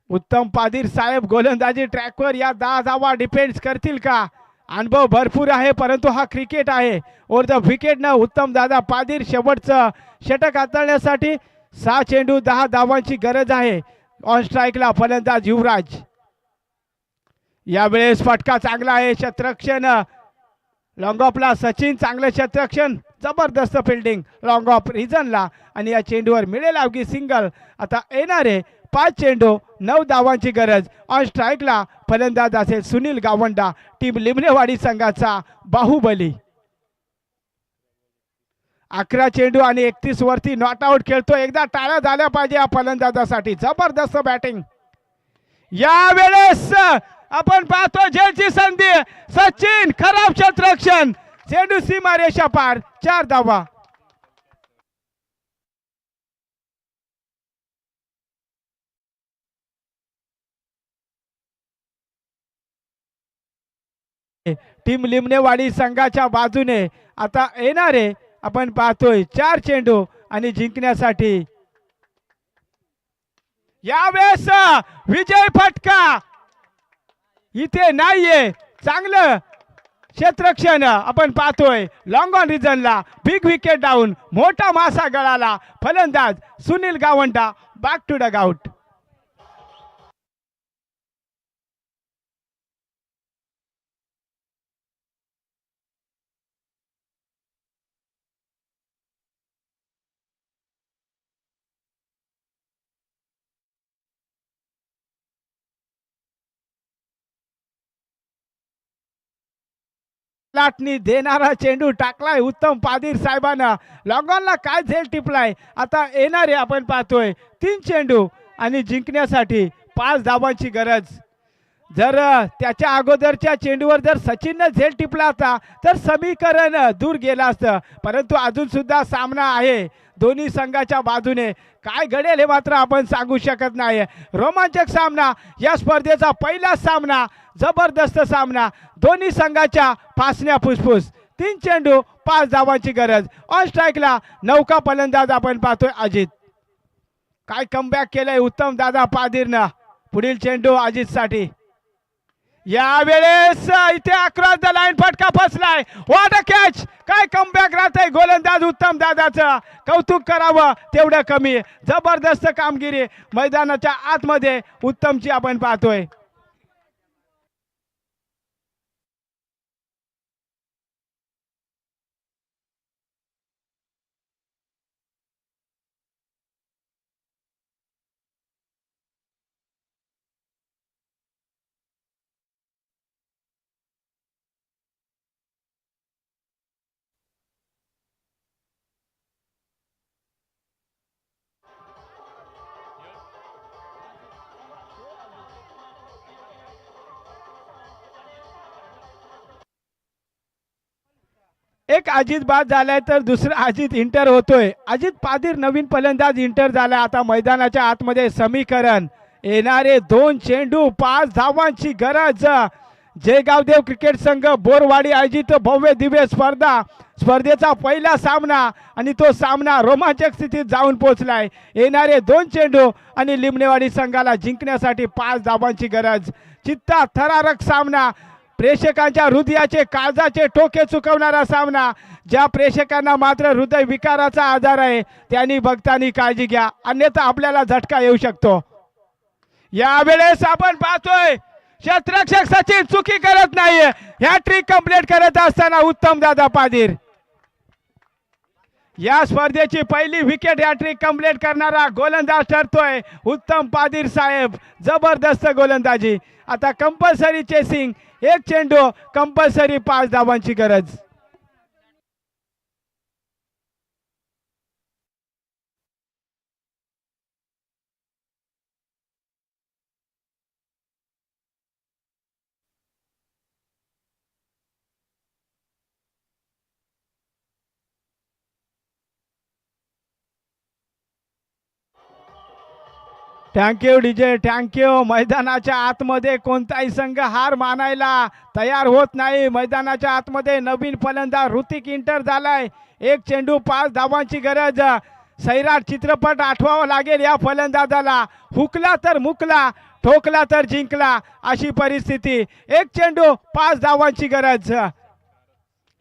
उत्तम पादीर साहेब गोलंदाजी ट्रॅकवर या 10 धावा डिफेन्स करतील का? अनुभव भरपूर आहे, परंतु हा क्रिकेट आहे. ओव्हर द विकेट न उत्तम दादा पादीर शेवटचं षटक हाताळण्यासाठी 6 चेंडू 10 धावांची गरज आहे. ऑन स्ट्राईकला फलंदाज युवराज. यावेळेस फटका चांगला आहे. क्षेत्ररक्षण लॉंग ऑफला सचिन, चांगलं क्षेत्ररक्षण, जबरदस्त फिल्डिंग लॉंग ऑफ रिजनला आणि या चेंडूवर मिळेल अवघी सिंगल. आता येणारे 5 चेंडू 9 धावांची गरज. ऑन स्ट्राईकला फलंदाज असेल सुनील गावंडा, टीम लिमणेवाडी संघाचा बाहुबली. 11 चेंडू आणि 31 वरती नॉट आउट खेळतो. एकदा टाळ्या झाल्या पाहिजे या फलंदाजासाठी. जबरदस्त बॅटिंग. यावेळेस आपण पाहतो झेलची संधी. सचिन, खराब क्षेत्ररक्षण, चेंडू सीमा रेषा पार. 4 धावा. टीम लिमणेवाडी संघाच्या बाजूने आता येणारे आपण पाहतोय 4 चेंडू आणि जिंकण्यासाठी यावेळेस विजय फटका इथे नाहीये. चांगलं क्षेत्ररक्षण आपण पाहतोय लॉंग ऑन रिजनला. बिग विकेट डाऊन, मोठा मासा गळाला. फलंदाज Sunil Gavanda back to dugout. लाटणी देणारा चेंडू टाकलाय उत्तम पादीर साहेबांना. लॉंगॉनला काय झेल टिपलाय. आता येणारे आपण पाहतोय 3 चेंडू आणि जिंकण्यासाठी 5 धावांची गरज. जर त्याच्या अगोदरच्या चेंडूवर जर सचिनने झेल टिपला असता तर समीकरण दूर गेलं असतं, परंतु अजून सुद्धा सामना आहे दोन्ही संघाच्या बाजूने. काय घडेल हे मात्र आपण सांगू शकत नाही. रोमांचक सामना, या स्पर्धेचा पहिला सामना, जबरदस्त सामना. दोन्ही संघाच्या फासण्या फुसफुस. 3 चेंडू 5 धावांची गरज. ऑन स्ट्राईकला नौका फलंदाज आपण पाहतोय अजित. काय कमबॅक केलंय उत्तम दादा पादीरनं. पुढील चेंडू अजित साठी. यावेळेस इथे अक्रॉस द लाईन फटका फसलाय. What a catch. काय कमबॅक राहतंय गोलंदाज उत्तम दादाचं. कौतुक करावं तेवढं कमी. जबरदस्त कामगिरी मैदानाच्या आतमध्ये उत्तमची आपण पाहतोय. एक अजित बाद झालाय तर दुसरा अजित इंटर होतोय. अजित पादीर नवीन फलंदाज इंटर झालाय. आता मैदानाच्या आतमध्ये समीकरण. येणारे 2 चेंडू 5 धावांची गरज. जयगावदेव क्रिकेट संघ बोरवाडी आयोजित भव्य दिव्य स्पर्धेचा पहिला सामना आणि तो सामना रोमांचक स्थितीत जाऊन पोहोचलाय. येणारे 2 चेंडू आणि लिमणेवाडी संघाला जिंकण्यासाठी 5 धावांची गरज. चित्ता थरारक सामना, प्रेक्षकांच्या हृदयाचे काळजाचे टोके चुकवणारा सामना. ज्या प्रेक्षकांना मात्र हृदय विकाराचा आजार आहे त्यांनी बघताना काळजी घ्या, अन्यथा आपल्याला झटका येऊ शकतो. यावेळेस आपण पाहतोय क्षेत्ररक्षक सचिन चुकी करत नाहीये. हॅट्रिक कंप्लीट करत असताना उत्तम दादा पादीर. या स्पर्धेची पहिली विकेट हॅट्रिक कंप्लीट करणारा गोलंदाज ठरतोय उत्तम पादीर साहेब. जबरदस्त गोलंदाजी. आता कंपल्सरी चेसिंग, एक चेंडू, कंपल्सरी 5 धावांची गरज. Thank you DJ, thank you. मैदानाच्या आतमध्ये कोणताही संघ हार मानायला तयार होत नाही. मैदानाच्या आतमध्ये नवीन फलंदाज ऋतिक इंटर झालाय. एक चेंडू 5 धावांची गरज. सैराट चित्रपट आठवावा लागेल या फलंदाजाला. हुकला तर मुकला, ठोकला तर जिंकला, अशी परिस्थिती. एक चेंडू 5 धावांची गरज.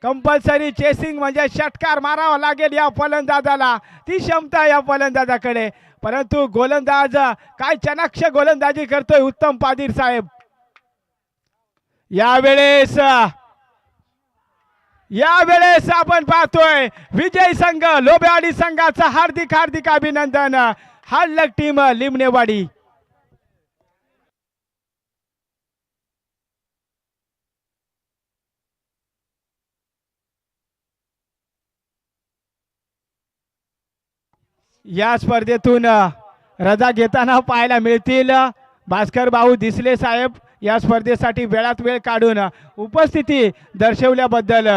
कंपल्सरी चेसिंग म्हणजे षटकार मारावा लागेल या फलंदाजाला. ती क्षमता या फलंदाजाकडे. परंतु गोलंदाज काय चनाक्ष गोलंदाजी करतोय उत्तम पादीर साहेब. यावेळेस आपण पाहतोय विजय संघ लोबेवाडी संघाचा हार्दिक हार्दिक अभिनंदन. हळद टीम लिमणेवाडी. या स्पर्धेतून रजा घेताना पाहायला मिळतील भास्कर भाऊ दिसले साहेब. या स्पर्धेसाठी वेळात वेळ काढून उपस्थिती दर्शवल्याबद्दल